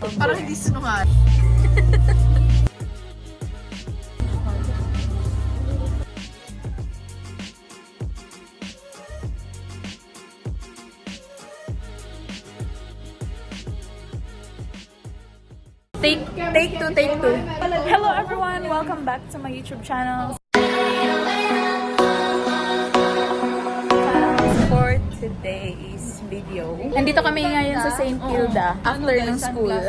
Parang hindi sinungaling. Take two. Hello everyone, welcome back to my YouTube channel. For today's video, nandito kami ngayon sa St. Kilda after ng school.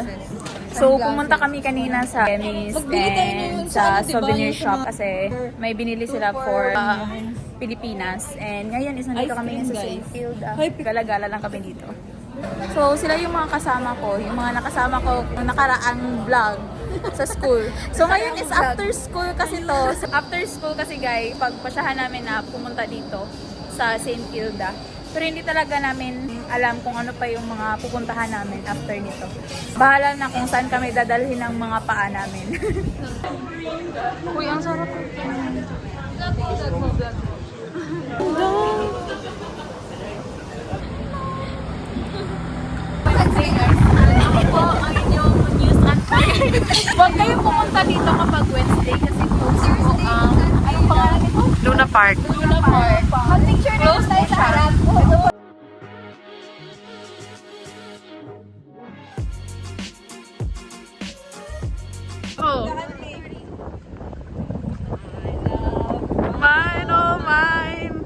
So pumunta kami kanina sa chemist and sa souvenir shop kasi may binili sila for Pilipinas. And ngayon is nandito kami sa St. Kilda. Gala-gala lang kami dito. So, sila yung mga kasama ko, yung mga nakasama ko yung nakaraang vlog sa school. So, ngayon is after school kasi to. So, after school kasi guys, pagpasyahan namin na pumunta dito sa St. Kilda. Pero hindi talaga namin alam kung ano pa yung mga pupuntahan namin after nito. Bahala na kung saan kami dadalhin ng mga paa namin. Uy, ang sarap. Huwag kayong pumunta dito kapag Wednesday kasi close po ang anong pangalan nito? Luna Park. Luna Park. Mag-picture na tayo sa harap. Oh. Mine, oh mine.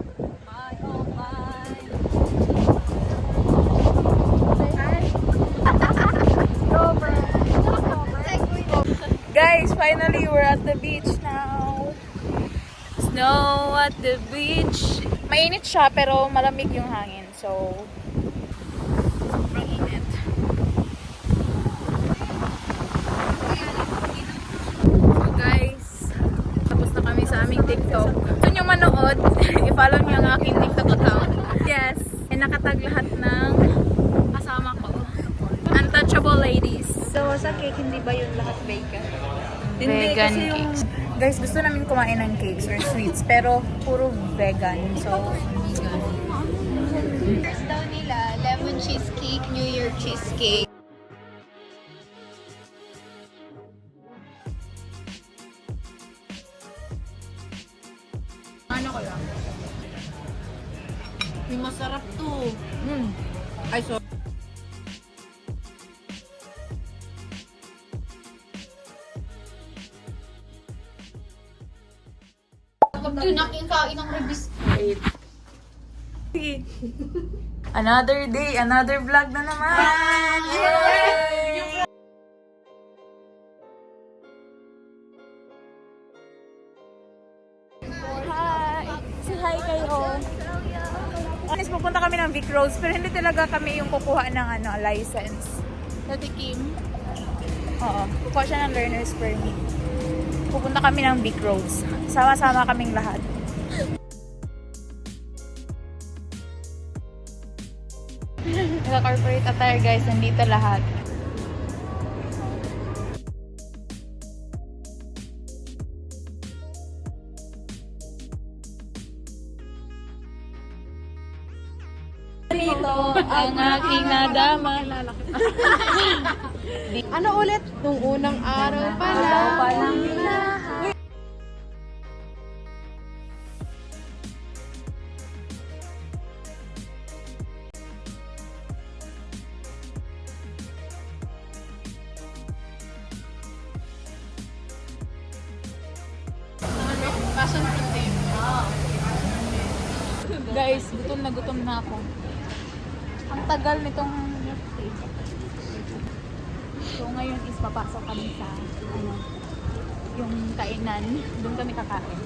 Guys, finally we're at the beach now. Snow at the beach. Mainit siya pero malamig yung hangin. So, sobrang init. So guys, tapos na kami sa aming TikTok. Gusto nyo manood, i-follow nyo ang aking TikTok account. Yes, and nakatag lahat ng kasama ko. Untouchable ladies. So, sa cake, hindi ba yun lahat bacon? Vegan cakes. Guys, gusto namin kumain ng cakes or sweets, pero puro vegan. So, First daw nila, lemon cheesecake, New York cheesecake. Ano ko lang? May masarap to. Ay, so. Yun, nakikain ng ribis. sige. Another day, another vlog na naman! Yay! Hi! Say hi kayo! Honest, pupunta kami ng Vic Roads, pero hindi talaga kami yung kukuha ng license. Dati Kim. Oo, kukuha siya ng learner's permit. Pupunta kami ng Vic Roads. Sama-sama kaming lahat. Naka-corporate attire guys, nandito lahat. Dito ang aking nadama. Ano ulit? Nung unang araw pa lang. Passion fruit din. Guys, gutom na ako. Ang tagal nitong so ngayon is papasok kami sa yung kainan. Doon kami kakain.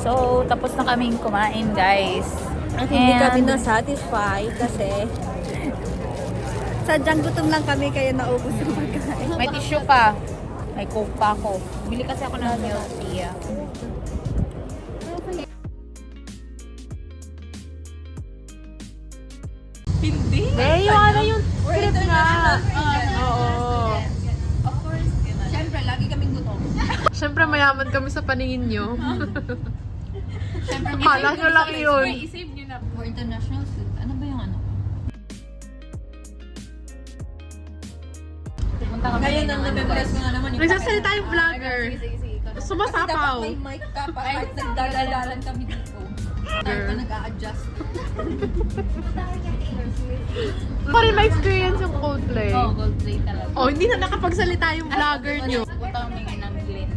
So, tapos na kaming kumain, guys. At hindi kami And- na-satisfied kasi sadyang gutom lang kami kaya naubos yung pagkain. May tissue pa. May coke pa ako. Bili kasi ako ng milk tea. Hindi. Eh, yung ano yung script nga. Oo. Of course, Siyempre mayaman kami sa paningin nyo. Kala nyo lang yun. I-save nyo na. For international students, ano ba yung ano? Pupunta kami. Ngayon ang na-memorize ko nga naman yung Nagsasalita yung vlogger. Dapat Sumasapaw. may mic ka pa kahit nagdadalalan kami dito. Tayo pa nag-a-adjust. Pa rin ma-experience yung Coldplay. Oo, Coldplay talaga. Oh, hindi na nakapagsalita yung vlogger nyo. Pupunta kami ngayon ng Glen.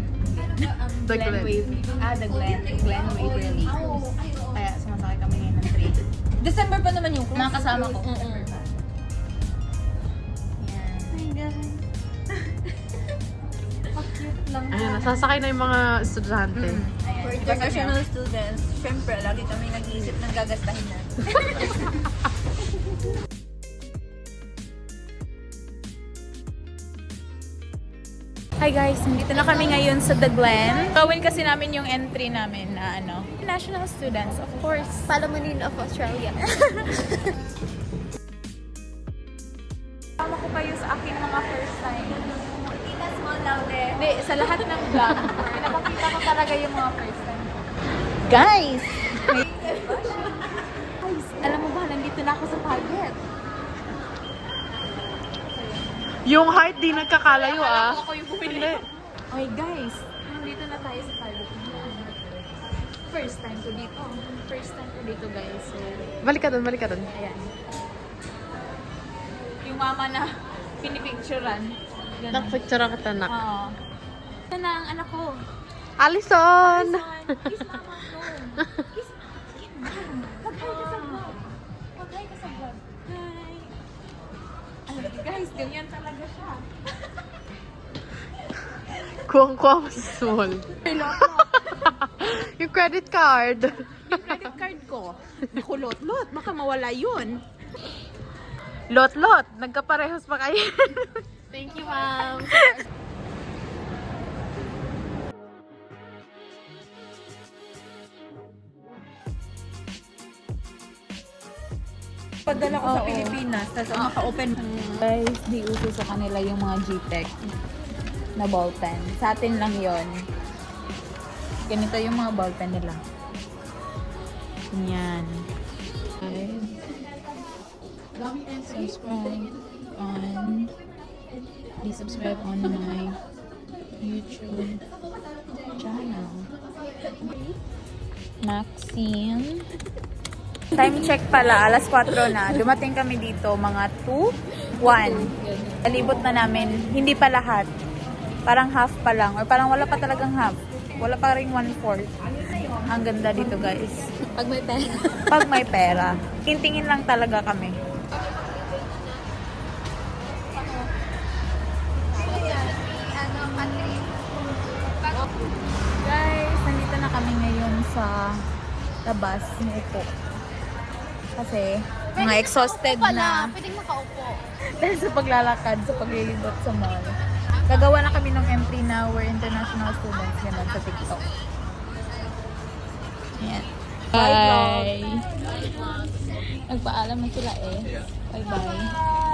The Glen. The Glen Waverly. Kaya sumasakay kami ngayon ng train. December pa naman yung cruise. Mga kasama ko. Ayan, nasasakay na yung mga estudyante. For international students, syempre, lagi kami nag-iisip ng gagastahin natin. Hi guys, nandito na kami ngayon sa The Glen. Gawin kasi namin yung entry namin na ano, national students, of course. Palamunin of Australia. Kasama ko kayo sa aking mga first time. Kita small louder. Hindi, sa lahat ng vlog, pinapakita ko talaga yung mga first time. Guys! Guys, alam mo ba, nandito na ako sa Target. Yung height di nagkakalayo ah. Ako yung bumili. Okay guys, nandito na tayo sa Target. First time ko dito. First time ko dito guys. So, Balik ka dun, balik ka dun. ayan. Yung mama na pinipicturean. Ganun. Nakapicture ka tanak. Oo. Ito na ang anak ko. Alison! Kiss mama, no. Kiss mama. Pag-hi ka sa vlog. Pag-hi ka sa vlog. Hi. Alam niyo guys, ganyan talaga siya. Kuwang-kuwa mo sa small. Yung credit card. Yung credit card ko. Naku, lot-lot. Baka mawala yun. Lot-lot. Nagkaparehas pa kayo. Thank you, ma'am. Pagdala ko sa Pilipinas, tapos maka-open. Guys, di uso sa kanila yung mga G-Tech na ballpen. Sa atin lang yon. Ganito yung mga ballpen nila. Yan. Subscribe on please subscribe on my YouTube channel. Maxine. Time check pala, alas 4 na. Dumating kami dito mga 2, 1. Nalibot na namin, hindi pa lahat. Parang half pa lang, or parang wala pa talagang half. Wala pa rin 1/4. Ang ganda dito guys. Pag may pera. Pag may pera. Tingin lang talaga kami. Guys, nandito na kami ngayon sa labas ng upo. Kasi, mga exhausted na. Pwedeng makaupo. Dahil sa paglalakad, sa paglilibot sa mall. Gagawa na kami ng entry na we're international students ganun sa TikTok. Yan. Bye! Nagpaalam na sila eh. Bye-bye.